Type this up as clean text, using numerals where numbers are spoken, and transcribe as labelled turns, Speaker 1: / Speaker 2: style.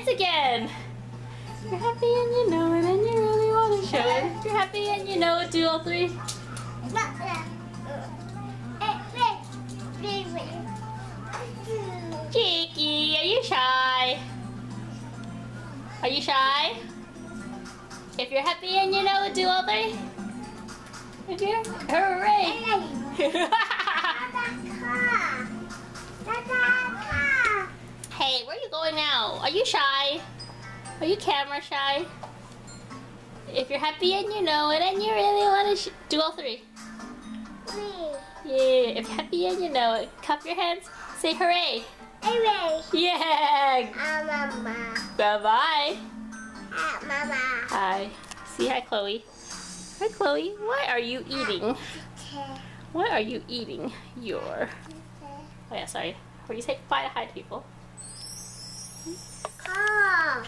Speaker 1: hands again. If you're happy and you know it and you really want to show it. If you're happy and you know it, do all three. Cheeky, are you shy? Are you shy? If you're happy and you know it, do all three. If you're, hooray! Hey, where are you going now? Are you shy? Are you camera shy? If you're happy and you know it and you really want to do all three. Yeah, if you're happy and you know it, cup your hands, say hooray.
Speaker 2: Hooray.
Speaker 1: Yeah.
Speaker 2: Mama.
Speaker 1: Bye-bye.
Speaker 2: Mama.
Speaker 1: Hi. Say hi, Chloe. Hi, Chloe. What are you eating? What are you eating? Your... Oh yeah, sorry. Where you say bye to hi to people?
Speaker 2: Call.